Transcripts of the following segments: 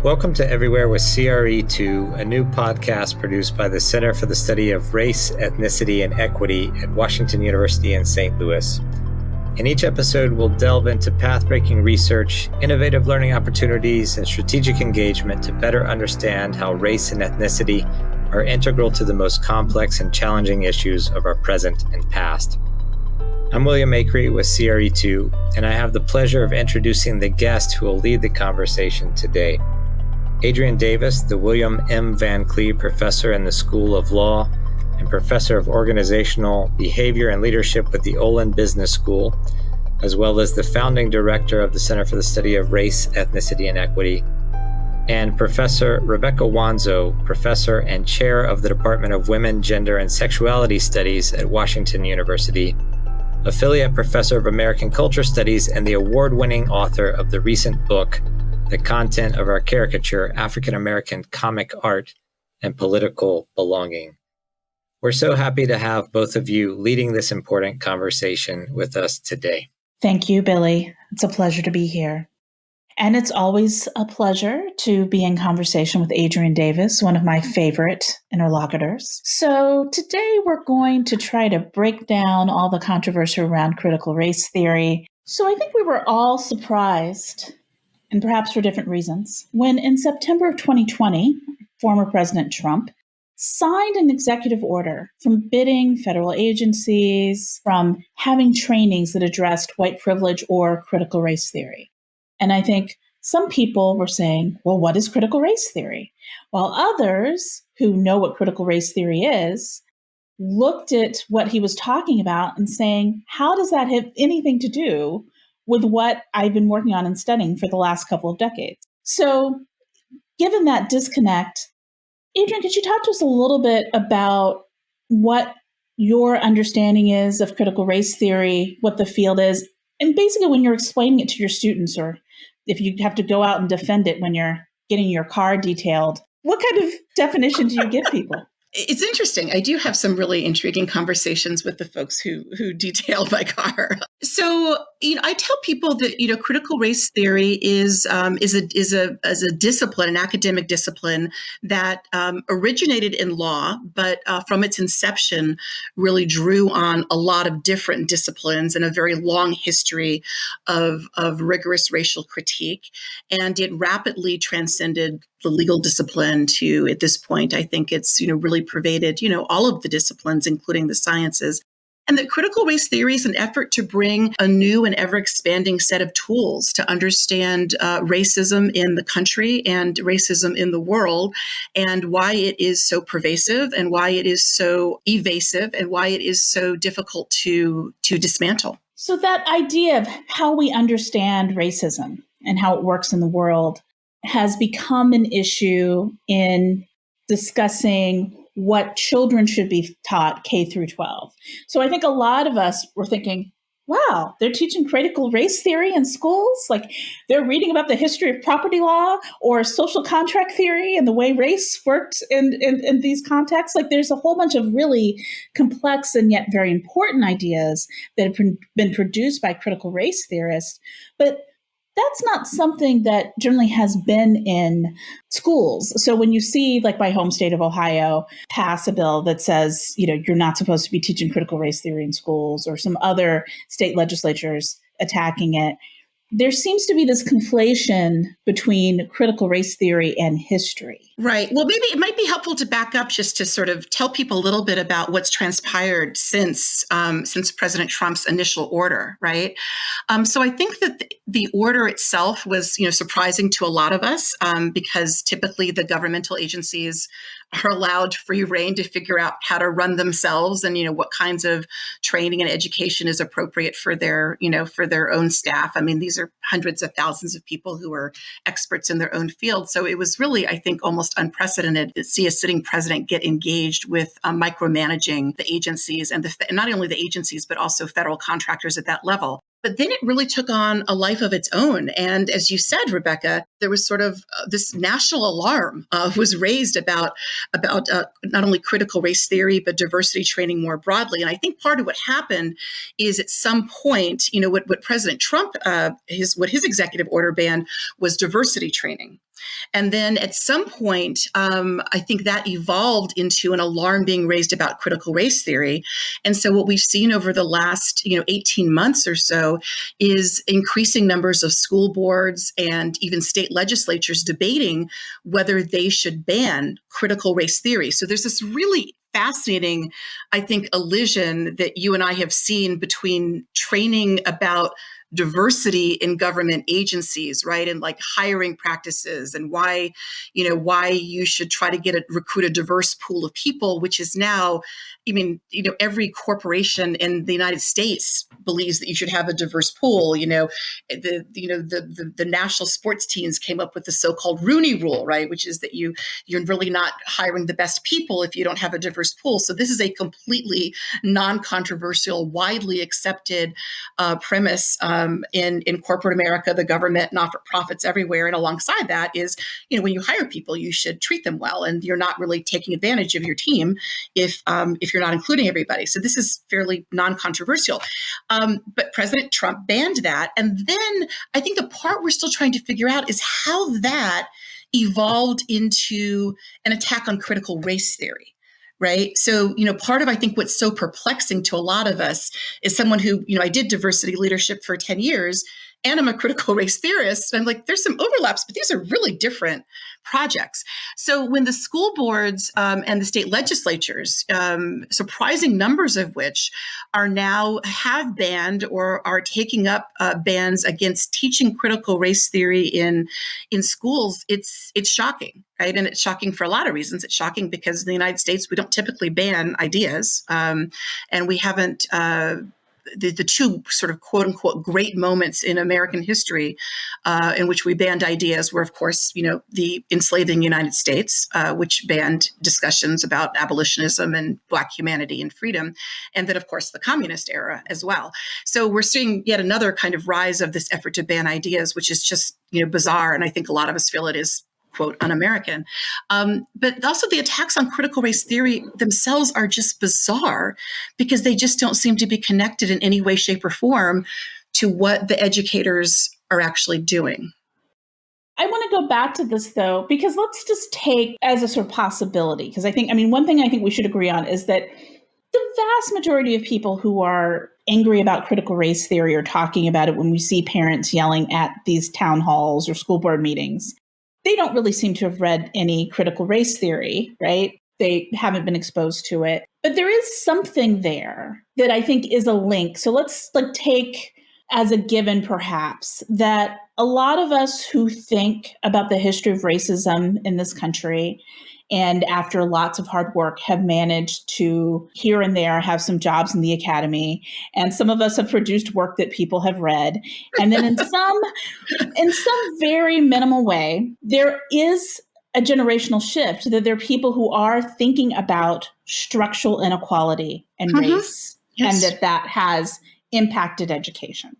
Welcome to Everywhere with CRE2, a new podcast produced by the Center for the Study of Race, Ethnicity, and Equity at Washington University in St. Louis. In each episode, we'll delve into path-breaking research, innovative learning opportunities, and strategic engagement to better understand how race and ethnicity are integral to the most complex and challenging issues of our present and past. I'm William Akery with CRE2, and I have the pleasure of introducing the guest who will lead the conversation today. Adrienne Davis, the William M. Van Cleve Professor in the School of Law and Professor of Organizational Behavior and Leadership with the Olin Business School, as well as the founding director of the Center for the Study of Race, Ethnicity, and Equity, and Professor Rebecca Wanzo, Professor and Chair of the Department of Women, Gender, and Sexuality Studies at Washington University, Affiliate Professor of American Culture Studies, and the award-winning author of the recent book, The Content of Our Caricature, African American Comic Art and Political Belonging. We're so happy to have both of you leading this important conversation with us today. Thank you, Billy. It's a pleasure to be here. And it's always a pleasure to be in conversation with Adrienne Davis, one of my favorite interlocutors. So today we're going to try to break down all the controversy around critical race theory. So I think we were all surprised, and perhaps for different reasons, when in September of 2020, former President Trump signed an executive order forbidding federal agencies from having trainings that addressed white privilege or critical race theory. And I think some people were saying, well, what is critical race theory? While others who know what critical race theory is looked at what he was talking about and saying, how does that have anything to do with what I've been working on and studying for the last couple of decades? So given that disconnect, Adrienne, could you talk to us a little bit about what your understanding is of critical race theory, what the field is, and basically when you're explaining it to your students, or if you have to go out and defend it when you're getting your car detailed, what kind of definition do you give people? It's interesting. I do have some really intriguing conversations with the folks who detail my car. So, I tell people that, critical race theory is a discipline, an academic discipline that originated in law, but from its inception really drew on a lot of different disciplines and a very long history of rigorous racial critique. And it rapidly transcended the legal discipline to, at this point, I think it's, really pervaded, all of the disciplines, including the sciences. And that critical race theory is an effort to bring a new and ever-expanding set of tools to understand racism in the country and racism in the world, and why it is so pervasive and why it is so evasive and why it is so difficult to dismantle. So that idea of how we understand racism and how it works in the world has become an issue in discussing what children should be taught K through 12. So I think a lot of us were thinking, wow, they're teaching critical race theory in schools? Like they're reading about the history of property law or social contract theory and the way race worked in these contexts. Like there's a whole bunch of really complex and yet very important ideas that have been produced by critical race theorists. But that's not something that generally has been in schools. So when you see, like my home state of Ohio, pass a bill that says, you're not supposed to be teaching critical race theory in schools, or some other state legislatures attacking it, there seems to be this conflation between critical race theory and history. Right. Well, maybe it might be helpful to back up just to sort of tell people a little bit about what's transpired since President Trump's initial order, right? So I think that the order itself was, surprising to a lot of us because typically the governmental agencies are allowed free rein to figure out how to run themselves and, what kinds of training and education is appropriate for their own staff. I mean, these are hundreds of thousands of people who are experts in their own field. So it was really, I think, almost unprecedented to see a sitting president get engaged with micromanaging the agencies and not only the agencies, but also federal contractors at that level. But then it really took on a life of its own. And as you said, Rebecca, there was sort of this national alarm was raised about not only critical race theory, but diversity training more broadly. And I think part of what happened is at some point, what President Trump, his executive order banned was diversity training. And then at some point, I think that evolved into an alarm being raised about critical race theory. And so what we've seen over the last 18 months or so is increasing numbers of school boards and even state legislatures debating whether they should ban critical race theory. So there's this really fascinating, I think, elision that you and I have seen between training about diversity in government agencies, right? And like hiring practices and why you should try to recruit a diverse pool of people, which is now, every corporation in the United States believes that you should have a diverse pool. The national sports teams came up with the so-called Rooney Rule, right? Which is that you're really not hiring the best people if you don't have a diverse pool. So this is a completely non-controversial, widely accepted premise in corporate America, the government, not-for-profits everywhere. And alongside that is, when you hire people, you should treat them well, and you're not really taking advantage of your team if you're not including everybody. So this is fairly non-controversial. But President Trump banned that. And then I think the part we're still trying to figure out is how that evolved into an attack on critical race theory. Right. So, part of, I think, what's so perplexing to a lot of us is someone who, I did diversity leadership for 10 years and I'm a critical race theorist. I'm like, there's some overlaps, but these are really different projects. So when the school boards and the state legislatures, surprising numbers of which are now have banned or are taking up bans against teaching critical race theory in schools, it's shocking, right? And it's shocking for a lot of reasons. It's shocking because in the United States, we don't typically ban ideas, and we haven't. The two sort of quote unquote great moments in American history in which we banned ideas were, of course, the enslaving United States, which banned discussions about abolitionism and Black humanity and freedom. And then, of course, the communist era as well. So we're seeing yet another kind of rise of this effort to ban ideas, which is just, bizarre. And I think a lot of us feel it is, quote, un-American. But also the attacks on critical race theory themselves are just bizarre because they just don't seem to be connected in any way, shape, or form to what the educators are actually doing. I want to go back to this, though, because let's just take as a sort of possibility, because one thing I think we should agree on is that the vast majority of people who are angry about critical race theory or talking about it when we see parents yelling at these town halls or school board meetings, they don't really seem to have read any critical race theory, right? They haven't been exposed to it. But there is something there that I think is a link. So let's take as a given, perhaps, that a lot of us who think about the history of racism in this country and after lots of hard work have managed to here and there have some jobs in the academy. And some of us have produced work that people have read. And then in some very minimal way, there is a generational shift that there are people who are thinking about structural inequality and race, yes, and that has impacted education.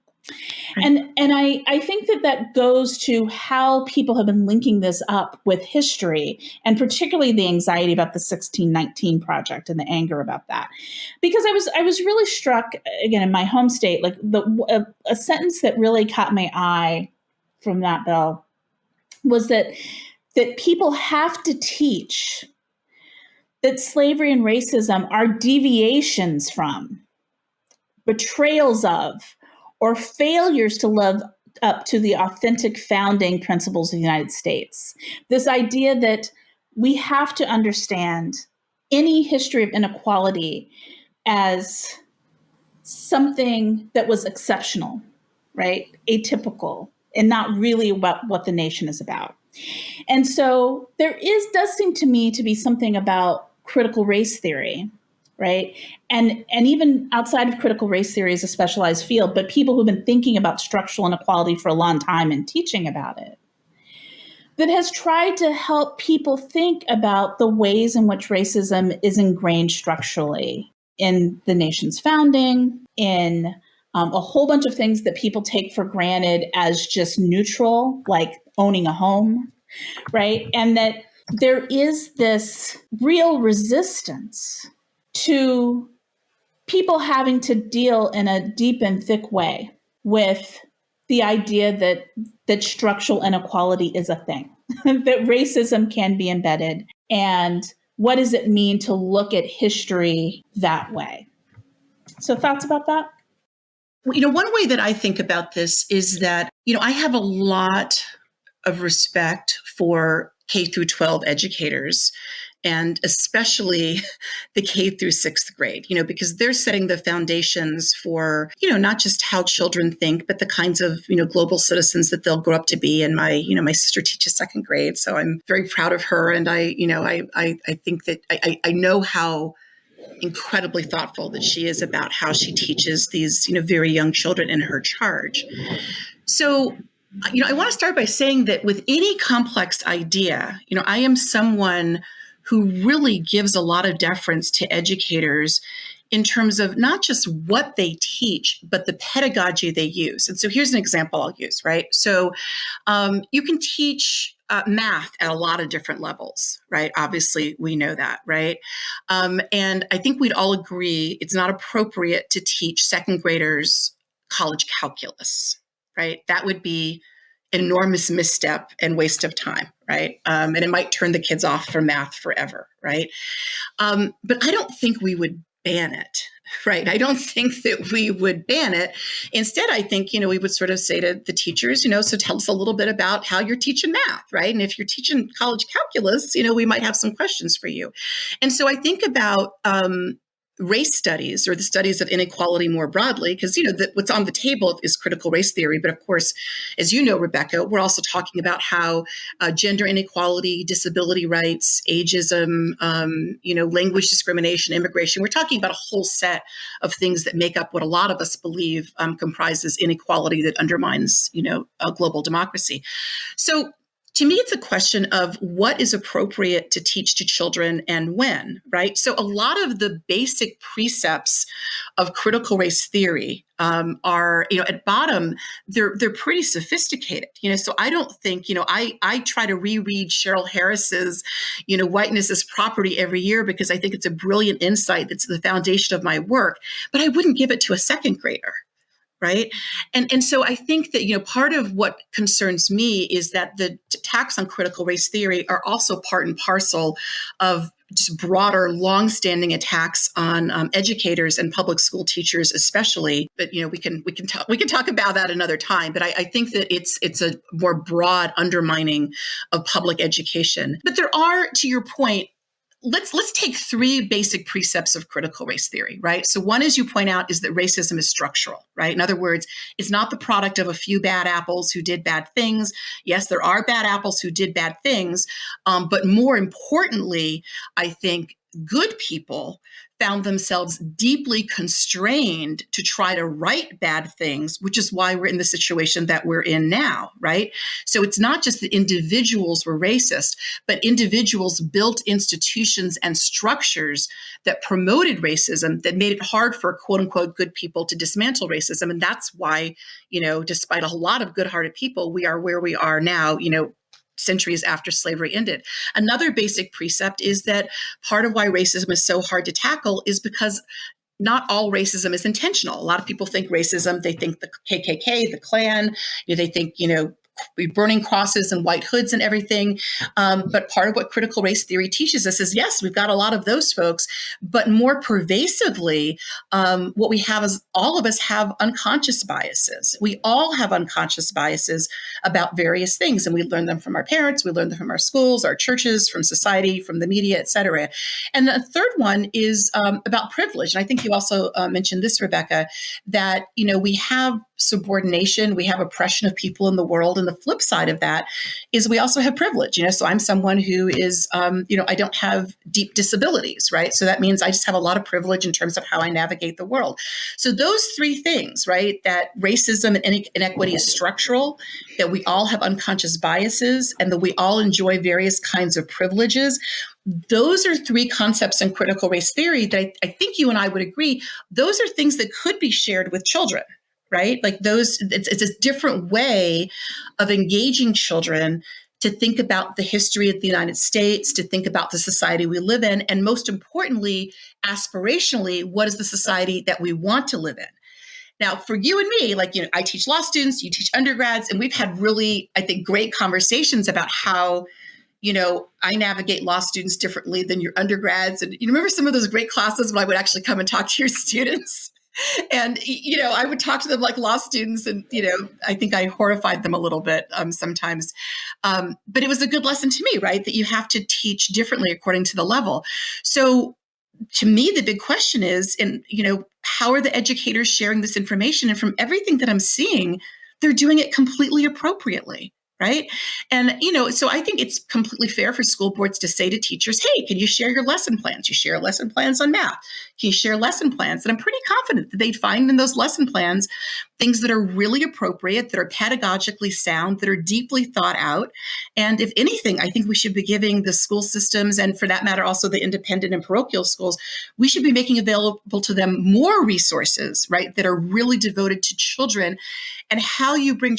And I think that goes to how people have been linking this up with history, and particularly the anxiety about the 1619 Project and the anger about that. Because I was really struck, again, in my home state, like a sentence that really caught my eye from that bill was that people have to teach that slavery and racism are deviations from, betrayals of, or failures to live up to the authentic founding principles of the United States. This idea that we have to understand any history of inequality as something that was exceptional, right? Atypical, and not really about what the nation is about. And so there does seem to me to be something about critical race theory, right? And even outside of critical race theory as a specialized field, but people who've been thinking about structural inequality for a long time and teaching about it, that has tried to help people think about the ways in which racism is ingrained structurally in the nation's founding, in a whole bunch of things that people take for granted as just neutral, like owning a home, right? And that there is this real resistance to people having to deal in a deep and thick way with the idea that structural inequality is a thing, that racism can be embedded, and what does it mean to look at history that way? So thoughts about that? One way that I think about this is that, I have a lot of respect for K through 12 educators, and especially the K through sixth grade, because they're setting the foundations for, not just how children think, but the kinds of, global citizens that they'll grow up to be. And my sister teaches second grade, so I'm very proud of her. And I think that I know how incredibly thoughtful that she is about how she teaches these, very young children in her charge. So, I want to start by saying that with any complex idea, I am someone who really gives a lot of deference to educators in terms of not just what they teach, but the pedagogy they use. And so here's an example I'll use, right? So you can teach math at a lot of different levels, right? Obviously, we know that, right? And I think we'd all agree it's not appropriate to teach second graders college calculus, right? That would be an enormous misstep and waste of time, right? And it might turn the kids off from math forever, right? But I don't think we would ban it, right? I don't think that we would ban it. Instead, I think, we would sort of say to the teachers, so tell us a little bit about how you're teaching math, right? And if you're teaching college calculus, we might have some questions for you. And so I think about race studies, or the studies of inequality more broadly, because what's on the table is critical race theory. But of course, as you know, Rebecca, we're also talking about how gender inequality, disability rights, ageism, language discrimination, immigration. We're talking about a whole set of things that make up what a lot of us believe comprises inequality that undermines, a global democracy. So to me, it's a question of what is appropriate to teach to children and when, right? So a lot of the basic precepts of critical race theory are, at bottom, they're pretty sophisticated. So I don't think, I try to reread Cheryl Harris's, whiteness is property every year because I think it's a brilliant insight that's the foundation of my work, but I wouldn't give it to a second grader. Right. And so I think that, part of what concerns me is that the attacks on critical race theory are also part and parcel of just broader, longstanding attacks on educators and public school teachers, especially. But we can talk about that another time. But I think that it's a more broad undermining of public education. But there are, to your point, let's take three basic precepts of critical race theory, right? So one, as you point out, is that racism is structural, right? In other words, it's not the product of a few bad apples who did bad things. Yes, there are bad apples who did bad things. But more importantly, I think good people found themselves deeply constrained to try to right bad things, which is why we're in the situation that we're in now, right? So it's not just that individuals were racist, but individuals built institutions and structures that promoted racism, that made it hard for quote unquote good people to dismantle racism. And that's why, despite a lot of good-hearted people, we are where we are now, centuries after slavery ended. Another basic precept is that part of why racism is so hard to tackle is because not all racism is intentional. A lot of people think racism, they think the KKK, the Klan, they think, burning crosses and white hoods and everything. But part of what critical race theory teaches us is, yes, we've got a lot of those folks, but more pervasively, what we have is all of us have unconscious biases. We all have unconscious biases about various things, and we learn them from our parents, we learn them from our schools, our churches, from society, from the media, et cetera. And the third one is about privilege. And I think you also mentioned this, Rebecca, that, we have subordination, we have oppression of people in the world. And the flip side of that is we also have privilege. So I'm someone who is, I don't have deep disabilities, right? So that means I just have a lot of privilege in terms of how I navigate the world. So those three things, right? That racism and inequity is structural, that we all have unconscious biases, and that we all enjoy various kinds of privileges. Those are three concepts in critical race theory that I think you and I would agree, those are things that could be shared with children. Right? Like those, it's a different way of engaging children to think about the history of the United States, to think about the society we live in, and most importantly, aspirationally, what is the society that we want to live in? Now, for you and me, like, I teach law students, you teach undergrads, and we've had really, I think, great conversations about how, I navigate law students differently than your undergrads. And you remember some of those great classes when I would actually come and talk to your students? And, I would talk to them like law students, and, I think I horrified them a little bit sometimes. But it was a good lesson to me, right? That you have to teach differently according to the level. So to me, the big question is, how are the educators sharing this information? And from everything that I'm seeing, they're doing it completely appropriately. Right. And, so I think it's completely fair for school boards to say to teachers, hey, can you share your lesson plans? You share lesson plans on math. Can you share lesson plans? And I'm pretty confident that they'd find in those lesson plans things that are really appropriate, that are pedagogically sound, that are deeply thought out. And if anything, I think we should be giving the school systems, and for that matter, also the independent and parochial schools, we should be making available to them more resources, right, that are really devoted to children, and how you bring